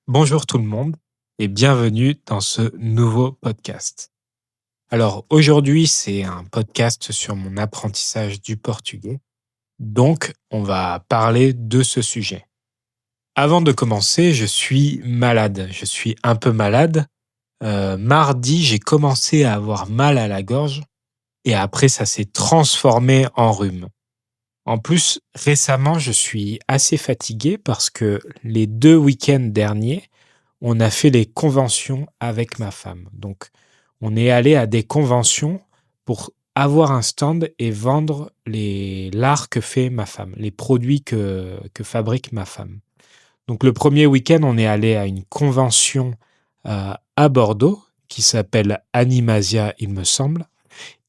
Bonjour tout le monde et bienvenue dans ce nouveau podcast. Alors aujourd'hui, c'est un podcast sur mon apprentissage du portugais. Donc, on va parler de ce sujet. Avant de commencer, je suis malade. Je suis un peu malade. Mardi, j'ai commencé à avoir mal à la gorge et après, ça s'est transformé en rhume. En plus, récemment, je suis assez fatigué parce que les 2 week-ends derniers, on a fait les conventions avec ma femme. Donc, on est allé à des conventions pour avoir un stand et vendre l'art que fait ma femme, les produits que fabrique ma femme. Donc, le premier week-end, on est allé à une convention à Bordeaux qui s'appelle Animasia, il me semble.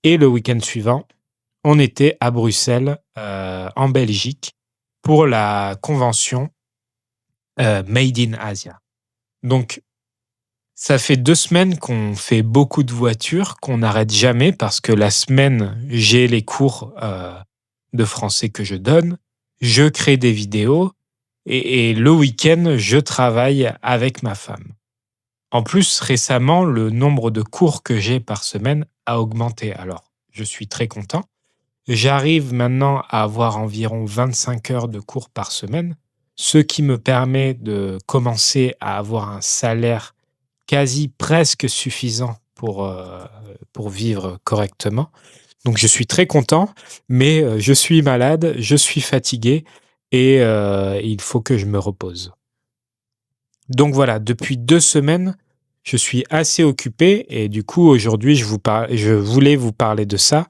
Et le week-end suivant, on était à Bruxelles, en Belgique, pour la convention Made in Asia. Donc, ça fait 2 semaines qu'on fait beaucoup de voitures, qu'on n'arrête jamais parce que la semaine, j'ai les cours de français que je donne, je crée des vidéos et le week-end, je travaille avec ma femme. En plus, récemment, le nombre de cours que j'ai par semaine a augmenté. Alors, je suis très content. J'arrive maintenant à avoir environ 25 heures de cours par semaine, ce qui me permet de commencer à avoir un salaire quasi presque suffisant pour vivre correctement. Donc je suis très content, mais je suis malade, je suis fatigué et il faut que je me repose. Donc voilà, depuis 2 semaines, je suis assez occupé et du coup aujourd'hui je voulais vous parler de ça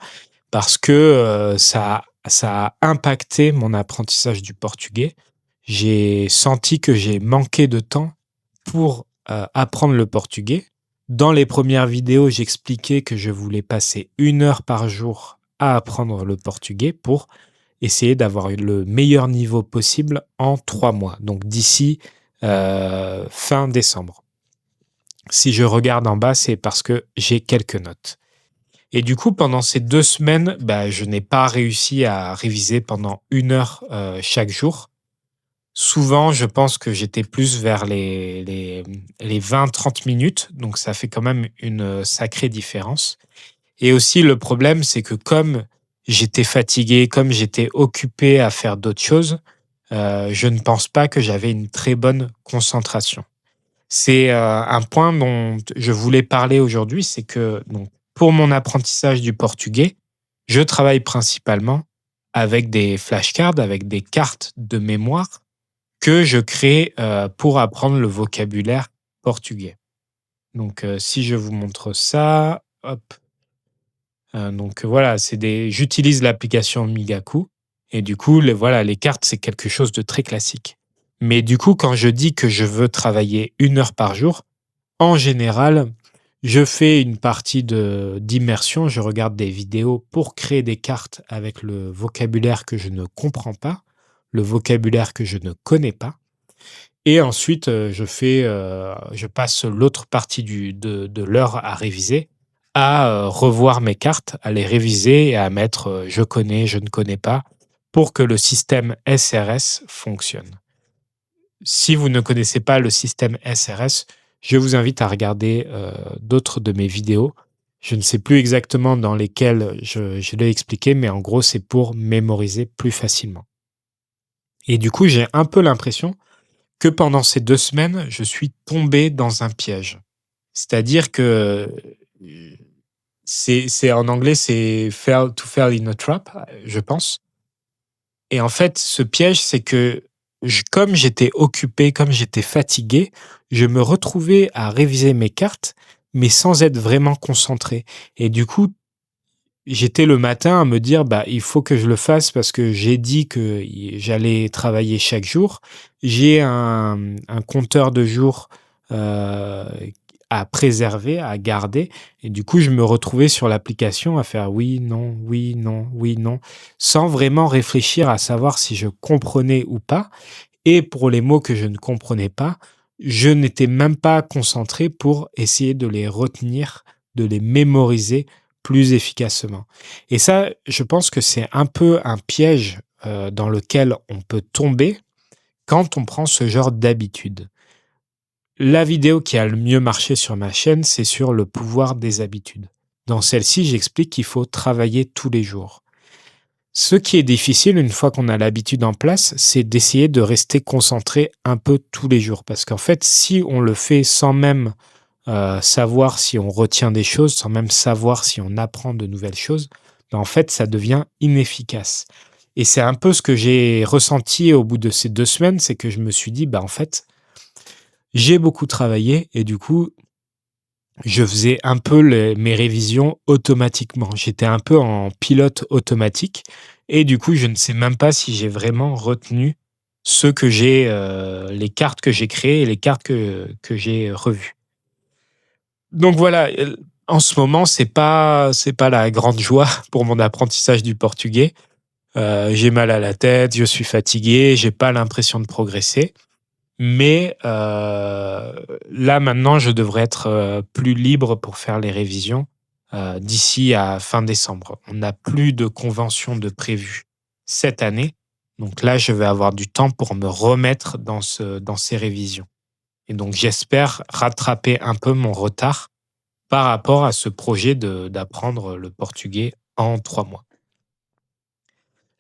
parce que ça a impacté mon apprentissage du portugais. J'ai senti que j'ai manqué de temps pour apprendre le portugais. Dans les premières vidéos, j'expliquais que je voulais passer 1 heure par jour à apprendre le portugais pour essayer d'avoir le meilleur niveau possible en 3 mois, donc d'ici fin décembre. Si je regarde en bas, c'est parce que j'ai quelques notes. Et du coup, pendant ces 2 semaines, bah, je n'ai pas réussi à réviser pendant 1 heure chaque jour. Souvent, je pense que j'étais plus vers les 20-30 minutes, donc ça fait quand même une sacrée différence. Et aussi, le problème, c'est que comme j'étais fatigué, comme j'étais occupé à faire d'autres choses, je ne pense pas que j'avais une très bonne concentration. C'est un point dont je voulais parler aujourd'hui, c'est que donc, pour mon apprentissage du portugais, je travaille principalement avec des flashcards, avec des cartes de mémoire que je crée pour apprendre le vocabulaire portugais. Donc, si je vous montre ça, hop. Donc voilà, j'utilise l'application Migaku et du coup, voilà, les cartes, c'est quelque chose de très classique. Mais du coup, quand je dis que je veux travailler 1 heure par jour, en général, je fais une partie d'immersion, je regarde des vidéos pour créer des cartes avec le vocabulaire que je ne comprends pas, le vocabulaire que je ne connais pas. Et ensuite, je passe l'autre partie de l'heure à réviser, à revoir mes cartes, à les réviser et à mettre je connais, je ne connais pas, pour que le système SRS fonctionne. Si vous ne connaissez pas le système SRS, je vous invite à regarder d'autres de mes vidéos. Je ne sais plus exactement dans lesquelles je l'ai expliqué, mais en gros, c'est pour mémoriser plus facilement. Et du coup, j'ai un peu l'impression que pendant ces 2 semaines, je suis tombé dans un piège. C'est-à-dire que c'est en anglais, c'est fall in a trap, je pense. Et en fait, ce piège, c'est que comme j'étais occupé, comme j'étais fatigué, je me retrouvais à réviser mes cartes, mais sans être vraiment concentré. Et du coup, j'étais le matin à me dire, bah, il faut que je le fasse parce que j'ai dit que j'allais travailler chaque jour. J'ai un compteur de jours euh, à préserver, à garder. Et du coup, je me retrouvais sur l'application à faire oui, non, oui, non, oui, non, sans vraiment réfléchir à savoir si je comprenais ou pas. Et pour les mots que je ne comprenais pas, je n'étais même pas concentré pour essayer de les retenir, de les mémoriser plus efficacement. Et ça, je pense que c'est un peu un piège dans lequel on peut tomber quand on prend ce genre d'habitude. La vidéo qui a le mieux marché sur ma chaîne, c'est sur le pouvoir des habitudes. Dans celle-ci, j'explique qu'il faut travailler tous les jours. Ce qui est difficile une fois qu'on a l'habitude en place, c'est d'essayer de rester concentré un peu tous les jours. Parce qu'en fait, si on le fait sans même savoir si on retient des choses, sans même savoir si on apprend de nouvelles choses, ben en fait, ça devient inefficace. Et c'est un peu ce que j'ai ressenti au bout de ces 2 semaines, c'est que je me suis dit: «Bah, en fait, j'ai beaucoup travaillé» et du coup, je faisais un peu mes révisions automatiquement. J'étais un peu en pilote automatique et du coup, je ne sais même pas si j'ai vraiment retenu ce que j'ai, les cartes que j'ai créées et les cartes que j'ai revues. Donc voilà, en ce moment, c'est pas la grande joie pour mon apprentissage du portugais. J'ai mal à la tête, je suis fatigué, j'ai pas l'impression de progresser. Mais là, maintenant, je devrais être, plus libre pour faire les révisions, d'ici à fin décembre. On n'a plus de convention de prévu cette année, donc là, je vais avoir du temps pour me remettre dans ces révisions et donc j'espère rattraper un peu mon retard par rapport à ce projet d'apprendre le portugais en 3 mois.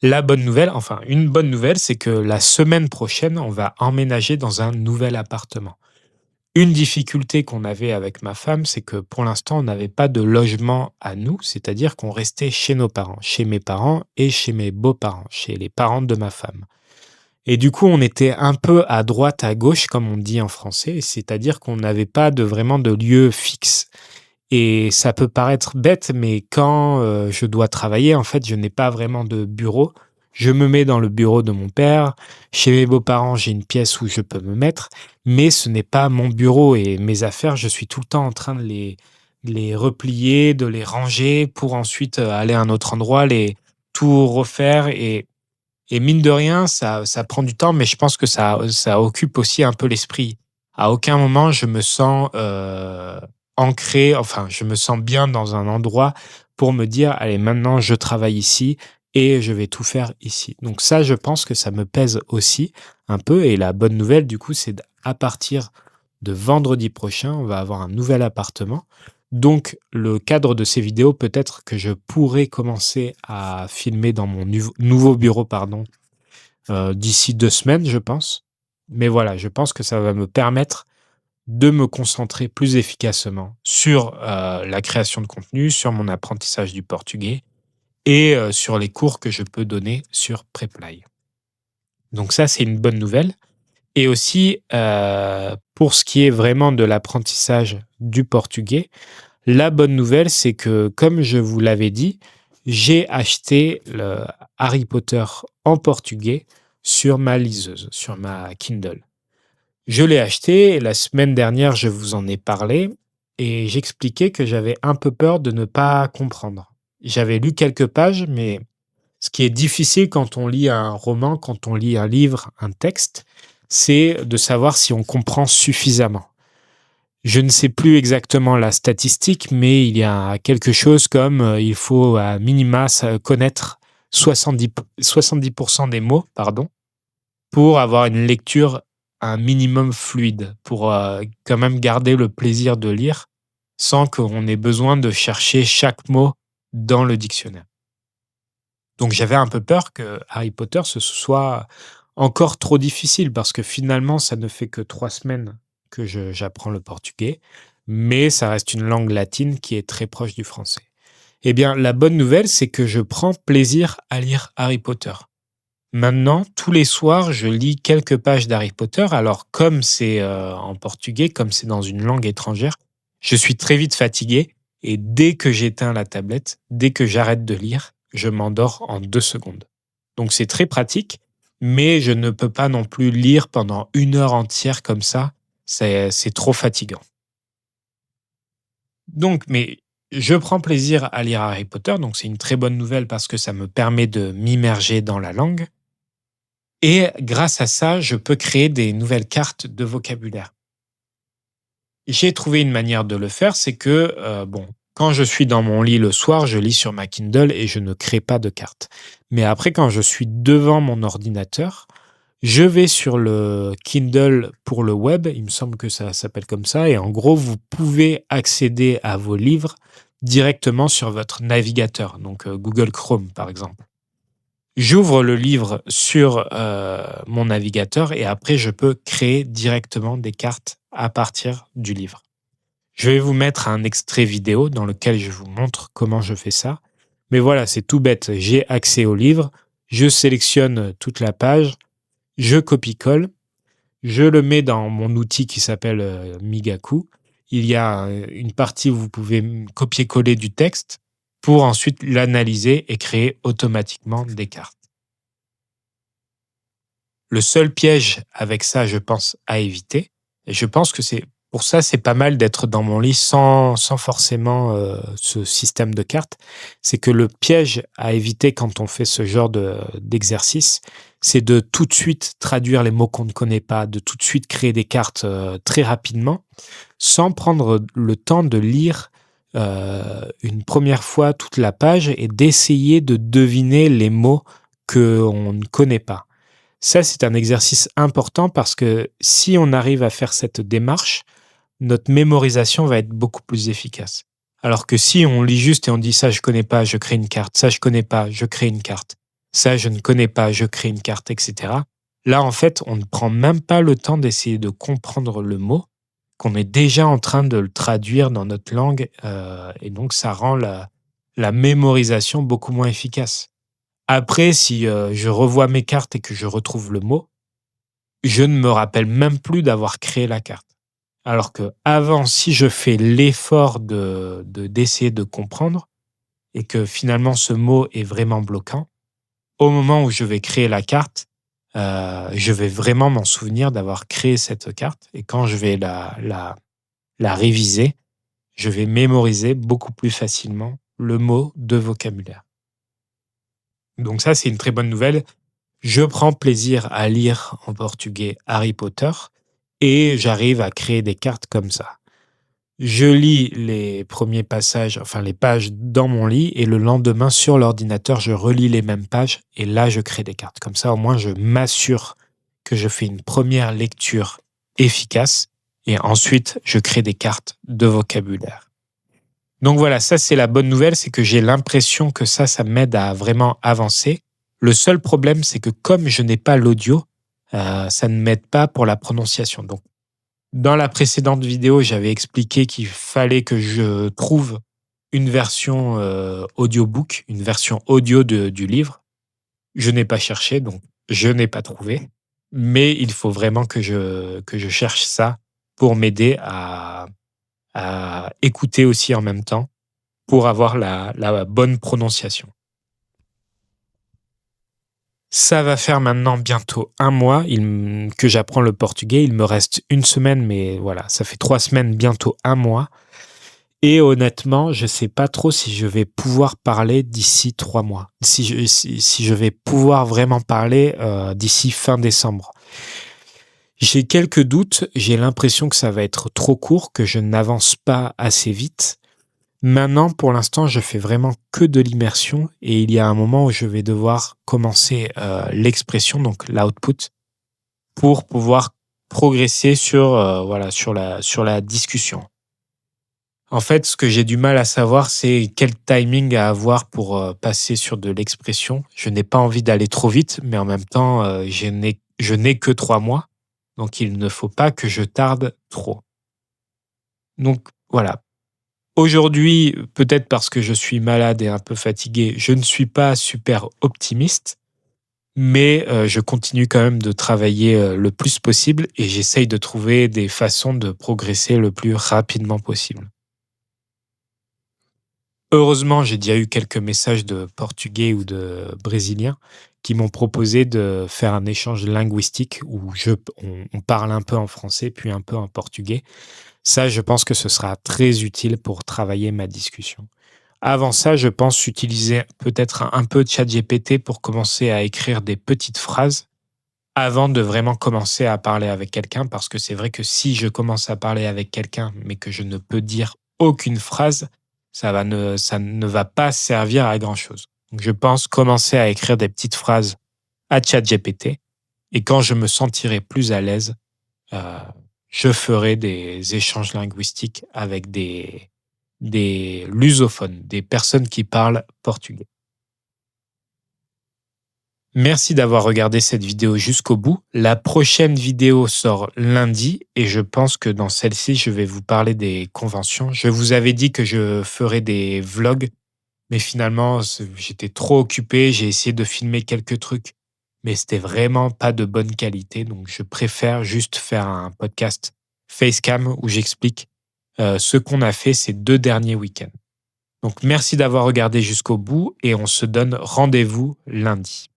La bonne nouvelle, enfin une bonne nouvelle, c'est que la semaine prochaine, on va emménager dans un nouvel appartement. Une difficulté qu'on avait avec ma femme, c'est que pour l'instant, on n'avait pas de logement à nous, c'est-à-dire qu'on restait chez nos parents, chez mes parents et chez mes beaux-parents, chez les parents de ma femme. Et du coup, on était un peu à droite, à gauche, comme on dit en français, c'est-à-dire qu'on n'avait pas vraiment de lieu fixe. Et ça peut paraître bête, mais quand je dois travailler, en fait, je n'ai pas vraiment de bureau. Je me mets dans le bureau de mon père. Chez mes beaux-parents, j'ai une pièce où je peux me mettre, mais ce n'est pas mon bureau et mes affaires, je suis tout le temps en train de les replier, de les ranger pour ensuite aller à un autre endroit, les tout refaire. Et mine de rien, ça prend du temps, mais je pense que ça occupe aussi un peu l'esprit. À aucun moment, je me sens ancré, enfin, je me sens bien dans un endroit pour me dire, allez, maintenant, je travaille ici et je vais tout faire ici. Donc ça, je pense que ça me pèse aussi un peu. Et la bonne nouvelle, du coup, c'est qu'à partir de vendredi prochain, on va avoir un nouvel appartement. Donc, le cadre de ces vidéos, peut-être que je pourrais commencer à filmer dans mon nouveau bureau, pardon, d'ici 2 semaines, je pense. Mais voilà, je pense que ça va me permettre de me concentrer plus efficacement sur la création de contenu, sur mon apprentissage du portugais et sur les cours que je peux donner sur Preply. Donc ça, c'est une bonne nouvelle. Et aussi, pour ce qui est vraiment de l'apprentissage du portugais, la bonne nouvelle, c'est que, comme je vous l'avais dit, j'ai acheté le Harry Potter en portugais sur ma liseuse, sur ma Kindle. Je l'ai acheté et la semaine dernière, je vous en ai parlé et j'expliquais que j'avais un peu peur de ne pas comprendre. J'avais lu quelques pages, mais ce qui est difficile quand on lit un roman, quand on lit un livre, un texte, c'est de savoir si on comprend suffisamment. Je ne sais plus exactement la statistique, mais il y a quelque chose comme il faut à minima connaître 70% des mots, pardon, pour avoir une lecture un minimum fluide, pour quand même garder le plaisir de lire sans qu'on ait besoin de chercher chaque mot dans le dictionnaire. Donc j'avais un peu peur que Harry Potter ce soit encore trop difficile parce que finalement ça ne fait que 3 semaines que j'apprends le portugais, mais ça reste une langue latine qui est très proche du français. Eh bien, la bonne nouvelle, c'est que je prends plaisir à lire Harry Potter. Maintenant, tous les soirs, je lis quelques pages d'Harry Potter. Alors, comme c'est en portugais, comme c'est dans une langue étrangère, je suis très vite fatigué et dès que j'éteins la tablette, dès que j'arrête de lire, je m'endors en 2 secondes. Donc c'est très pratique, mais je ne peux pas non plus lire pendant 1 heure entière comme ça. C'est trop fatigant. Donc, mais je prends plaisir à lire Harry Potter, donc c'est une très bonne nouvelle parce que ça me permet de m'immerger dans la langue. Et grâce à ça, je peux créer des nouvelles cartes de vocabulaire. J'ai trouvé une manière de le faire, c'est que, bon, quand je suis dans mon lit le soir, je lis sur ma Kindle et je ne crée pas de cartes. Mais après, quand je suis devant mon ordinateur, Je vais sur le Kindle pour le web, il me semble que ça s'appelle comme ça, et en gros, vous pouvez accéder à vos livres directement sur votre navigateur, donc Google Chrome par exemple. J'ouvre le livre sur mon navigateur et après, je peux créer directement des cartes à partir du livre. Je vais vous mettre un extrait vidéo dans lequel je vous montre comment je fais ça. Mais voilà, c'est tout bête. J'ai accès au livre, je sélectionne toute la page, je copie-colle, je le mets dans mon outil qui s'appelle Migaku. Il y a une partie où vous pouvez copier-coller du texte pour ensuite l'analyser et créer automatiquement des cartes. Le seul piège avec ça, je pense, à éviter, et je pense que c'est pour ça, c'est pas mal d'être dans mon lit sans forcément ce système de cartes, c'est que le piège à éviter quand on fait ce genre d'exercice, c'est de tout de suite traduire les mots qu'on ne connaît pas, de tout de suite créer des cartes très rapidement, sans prendre le temps de lire une première fois toute la page et d'essayer de deviner les mots qu'on ne connaît pas. Ça, c'est un exercice important parce que si on arrive à faire cette démarche, notre mémorisation va être beaucoup plus efficace. Alors que si on lit juste et on dit ça, je connais pas, je crée une carte, ça, je connais pas, je crée une carte, ça, je ne connais pas, je crée une carte, etc. Là, en fait, on ne prend même pas le temps d'essayer de comprendre le mot, qu'on est déjà en train de le traduire dans notre langue, et donc ça rend la mémorisation beaucoup moins efficace. Après, si je revois mes cartes et que je retrouve le mot, je ne me rappelle même plus d'avoir créé la carte. Alors que avant, si je fais l'effort d'essayer de comprendre et que finalement ce mot est vraiment bloquant, au moment où je vais créer la carte, je vais vraiment m'en souvenir d'avoir créé cette carte. Et quand je vais la réviser, je vais mémoriser beaucoup plus facilement le mot de vocabulaire. Donc ça, c'est une très bonne nouvelle. Je prends plaisir à lire en portugais Harry Potter et j'arrive à créer des cartes comme ça. Je lis les premiers passages, enfin les pages dans mon lit et le lendemain sur l'ordinateur, je relis les mêmes pages et là, je crée des cartes. Comme ça, au moins, je m'assure que je fais une première lecture efficace et ensuite, je crée des cartes de vocabulaire. Donc voilà, ça c'est la bonne nouvelle, c'est que j'ai l'impression que ça m'aide à vraiment avancer. Le seul problème, c'est que comme je n'ai pas l'audio, ça ne m'aide pas pour la prononciation. Donc, dans la précédente vidéo, j'avais expliqué qu'il fallait que je trouve une version audiobook, une version audio du livre. Je n'ai pas cherché, donc je n'ai pas trouvé. Mais il faut vraiment que je cherche ça pour m'aider à écouter aussi en même temps pour avoir la bonne prononciation. Ça va faire maintenant bientôt 1 mois que j'apprends le portugais. Il me reste 1 semaine, mais voilà, ça fait 3 semaines, bientôt 1 mois. Et honnêtement, je ne sais pas trop si je vais pouvoir parler d'ici 3 mois. Si je vais pouvoir vraiment parler d'ici fin décembre. J'ai quelques doutes. J'ai l'impression que ça va être trop court, que je n'avance pas assez vite. Maintenant, pour l'instant, je fais vraiment que de l'immersion et il y a un moment où je vais devoir commencer l'expression, donc l'output, pour pouvoir progresser sur la discussion. En fait, ce que j'ai du mal à savoir, c'est quel timing à avoir pour passer sur de l'expression. Je n'ai pas envie d'aller trop vite, mais en même temps, je n'ai que 3 mois, donc il ne faut pas que je tarde trop. Donc voilà. Aujourd'hui, peut-être parce que je suis malade et un peu fatigué, je ne suis pas super optimiste, mais je continue quand même de travailler le plus possible et j'essaye de trouver des façons de progresser le plus rapidement possible. Heureusement, j'ai déjà eu quelques messages de Portugais ou de Brésiliens qui m'ont proposé de faire un échange linguistique où on parle un peu en français puis un peu en portugais. Ça, je pense que ce sera très utile pour travailler ma discussion. Avant ça, je pense utiliser peut-être un peu de ChatGPT pour commencer à écrire des petites phrases avant de vraiment commencer à parler avec quelqu'un, parce que c'est vrai que si je commence à parler avec quelqu'un, mais que je ne peux dire aucune phrase, ça ne va pas servir à grand-chose. Donc, je pense commencer à écrire des petites phrases à ChatGPT et quand je me sentirai plus à l'aise, heu, je ferai des échanges linguistiques avec des lusophones, des personnes qui parlent portugais. Merci d'avoir regardé cette vidéo jusqu'au bout. La prochaine vidéo sort lundi et je pense que dans celle-ci, je vais vous parler des conventions. Je vous avais dit que je ferais des vlogs, mais finalement, j'étais trop occupé. J'ai essayé de filmer quelques trucs, mais c'était vraiment pas de bonne qualité. Donc, je préfère juste faire un podcast Facecam où j'explique ce qu'on a fait ces 2 derniers week-ends. Donc, merci d'avoir regardé jusqu'au bout et on se donne rendez-vous lundi.